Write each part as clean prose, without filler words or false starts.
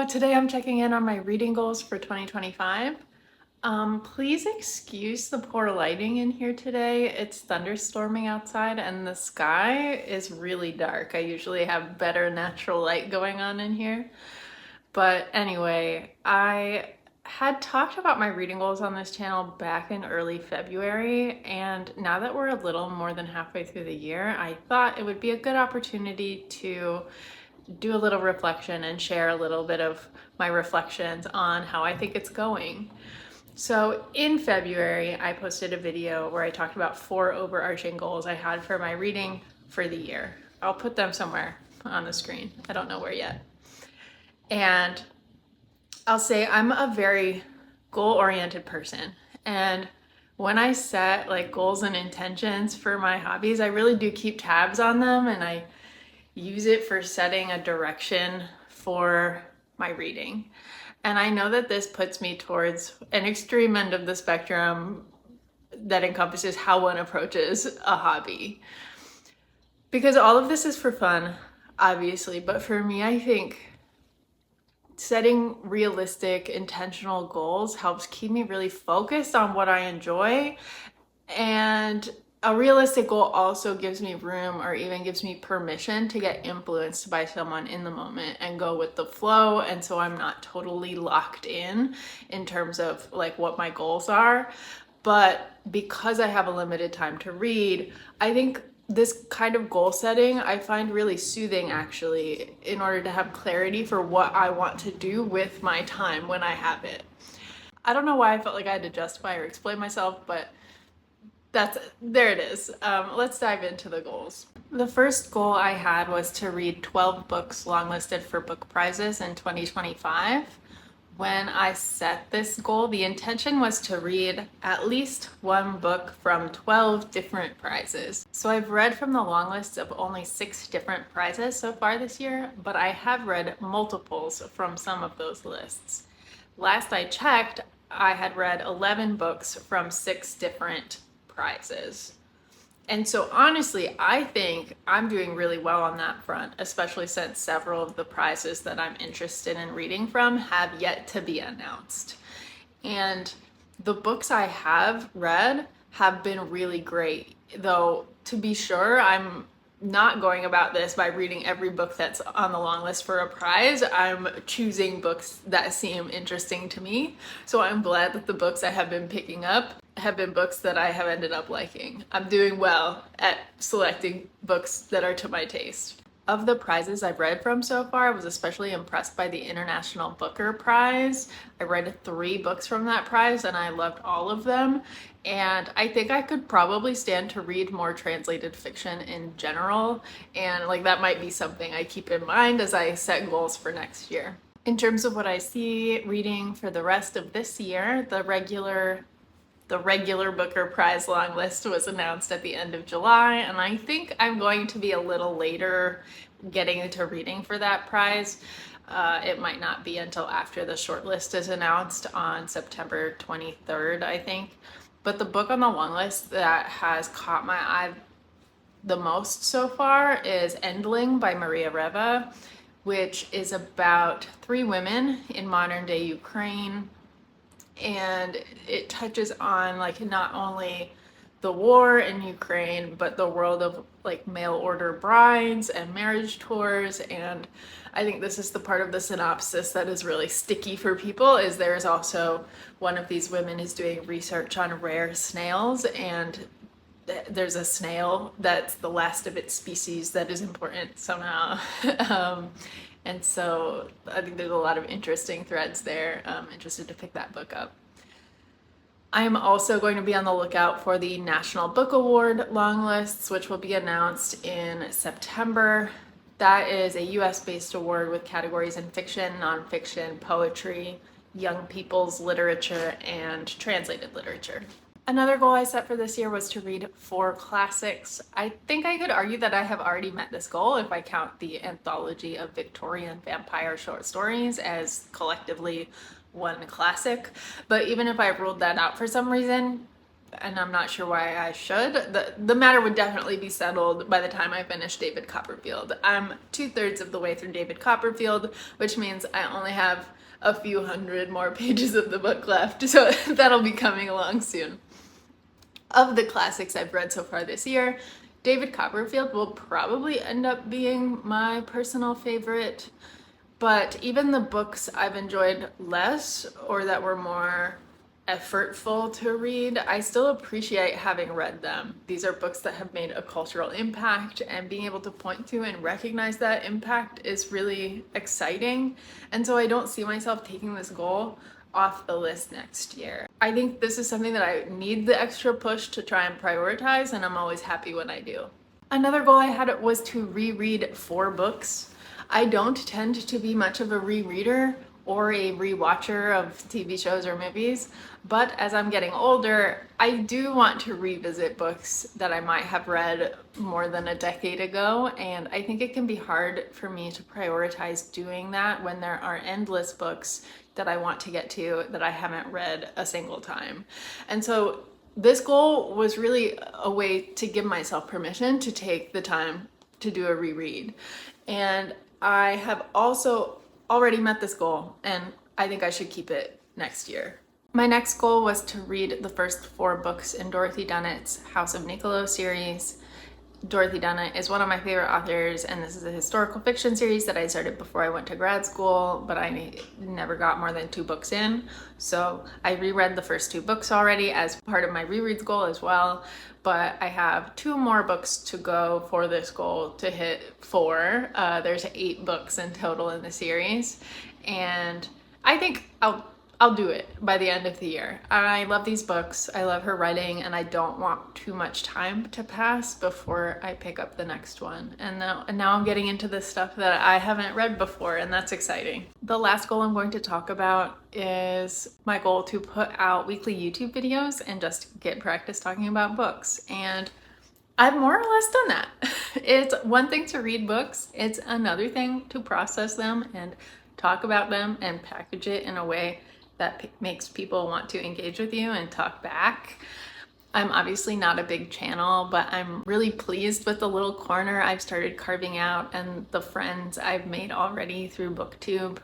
So today I'm checking in on my reading goals for 2025. Please excuse the poor lighting in here today. It's thunderstorming outside and the sky is really dark. I usually have better natural light going on in here. But anyway, I had talked about my reading goals on this channel back in early February, and now that we're a little more than halfway through the year, I thought it would be a good opportunity to do a little reflection and share a little bit of my reflections on how I think it's going. So in February, I posted a video where I talked about 4 overarching goals I had for my reading for the year. I'll put them somewhere on the screen. I don't know where yet. And I'll say I'm a very goal-oriented person. And when I set like goals and intentions for my hobbies, I really do keep tabs on them, and I use it for setting a direction for my reading. And I know that this puts me towards an extreme end of the spectrum that encompasses how one approaches a hobby. Because all of this is for fun, obviously, but for me, I think setting realistic, intentional goals helps keep me really focused on what I enjoy. And a realistic goal also gives me room, or even gives me permission, to get influenced by someone in the moment and go with the flow. And so I'm not totally locked in terms of like what my goals are. But because I have a limited time to read, I think this kind of goal setting I find really soothing, actually, in order to have clarity for what I want to do with my time when I have it. I don't know why I felt like I had to justify or explain myself, but there it is. Let's dive into the goals. The first goal I had was to read 12 books longlisted for book prizes in 2025. When I set this goal, the intention was to read at least one book from 12 different prizes. So I've read from the long list of only 6 different prizes so far this year, but I have read multiples from some of those lists. Last I checked, I had read 11 books from 6 different prizes. And so honestly, I think I'm doing really well on that front, especially since several of the prizes that I'm interested in reading from have yet to be announced. And the books I have read have been really great, though to be sure, I'm not going about this by reading every book that's on the long list for a prize. I'm choosing books that seem interesting to me. So I'm glad that the books I have been picking up have been books that I have ended up liking. I'm doing well at selecting books that are to my taste. Of the prizes I've read from so far, I was especially impressed by the International Booker Prize. I read 3 books from that prize and I loved all of them. And I think I could probably stand to read more translated fiction in general. And like that might be something I keep in mind as I set goals for next year. In terms of what I see reading for the rest of this year, the regular Booker Prize long list was announced at the end of July, and I think I'm going to be a little later getting into reading for that prize. It might not be until after the shortlist is announced on September 23rd, I think. But the book on the long list that has caught my eye the most so far is Endling by Maria Reva, which is about 3 women in modern day Ukraine. And it touches on like not only the war in Ukraine, but the world of like mail order brides and marriage tours. And I think this is the part of the synopsis that is really sticky for people, is there is also one of these women is doing research on rare snails, and there's a snail that's the last of its species that is important somehow. And so I think there's a lot of interesting threads there. I'm interested to pick that book up. I am also going to be on the lookout for the National Book Award long lists, which will be announced in September. That is a US-based award with categories in fiction, nonfiction, poetry, young people's literature, and translated literature. Another goal I set for this year was to read 4 classics. I think I could argue that I have already met this goal if I count the anthology of Victorian vampire short stories as collectively one classic. But even if I ruled that out for some reason, and I'm not sure why I should. The matter would definitely be settled by the time I finish David Copperfield. I'm 2/3 of the way through David Copperfield, which means I only have a few hundred more pages of the book left, so that'll be coming along soon. Of the classics I've read so far this year, David Copperfield will probably end up being my personal favorite, but even the books I've enjoyed less or that were more effortful to read, I still appreciate having read them. These are books that have made a cultural impact, and being able to point to and recognize that impact is really exciting. And so I don't see myself taking this goal off the list next year. I think this is something that I need the extra push to try and prioritize, and I'm always happy when I do. Another goal I had was to reread 4 books. I don't tend to be much of a rereader or a rewatcher of TV shows or movies, but as I'm getting older, I do want to revisit books that I might have read more than a decade ago, and I think it can be hard for me to prioritize doing that when there are endless books that I want to get to that I haven't read a single time. And so this goal was really a way to give myself permission to take the time to do a reread. And I have also already met this goal, and I think I should keep it next year. My next goal was to read the first 4 books in Dorothy Dunnett's House of Niccolo series. Dorothy Dunnett is one of my favorite authors, and this is a historical fiction series that I started before I went to grad school, but I never got more than 2 books in. So I reread the first 2 books already as part of my rereads goal as well, but I have 2 more books to go for this goal to hit 4. There's 8 books in total in the series, and I think I'll do it by the end of the year. I love these books, I love her writing, and I don't want too much time to pass before I pick up the next one. And now I'm getting into the stuff that I haven't read before, and that's exciting. The last goal I'm going to talk about is my goal to put out weekly YouTube videos and just get practice talking about books. And I've more or less done that. It's one thing to read books, it's another thing to process them and talk about them and package it in a way that makes people want to engage with you and talk back. I'm obviously not a big channel, but I'm really pleased with the little corner I've started carving out and the friends I've made already through BookTube.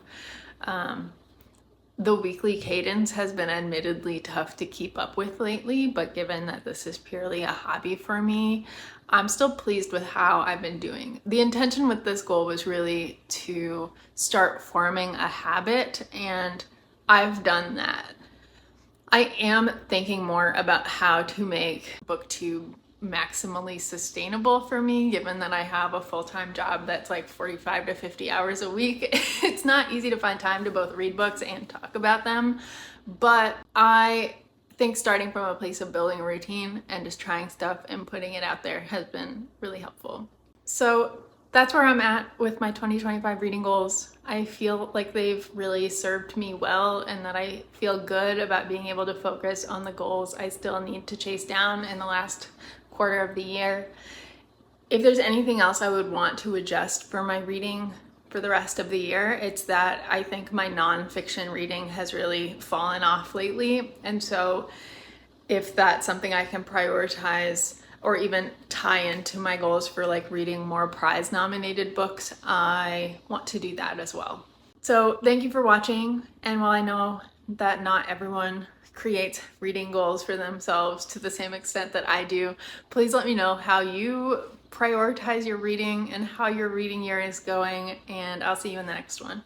The weekly cadence has been admittedly tough to keep up with lately, but given that this is purely a hobby for me, I'm still pleased with how I've been doing. The intention with this goal was really to start forming a habit, and I've done that. I am thinking more about how to make BookTube maximally sustainable for me, given that I have a full-time job that's like 45 to 50 hours a week. It's not easy to find time to both read books and talk about them, but I think starting from a place of building a routine and just trying stuff and putting it out there has been really helpful. So that's where I'm at with my 2025 reading goals. I feel like they've really served me well, and that I feel good about being able to focus on the goals I still need to chase down in the last quarter of the year. If there's anything else I would want to adjust for my reading for the rest of the year, it's that I think my nonfiction reading has really fallen off lately. And so if that's something I can prioritize or even tie into my goals for like reading more prize nominated books, I want to do that as well. So thank you for watching. And while I know that not everyone creates reading goals for themselves to the same extent that I do, please let me know how you prioritize your reading and how your reading year is going, and I'll see you in the next one.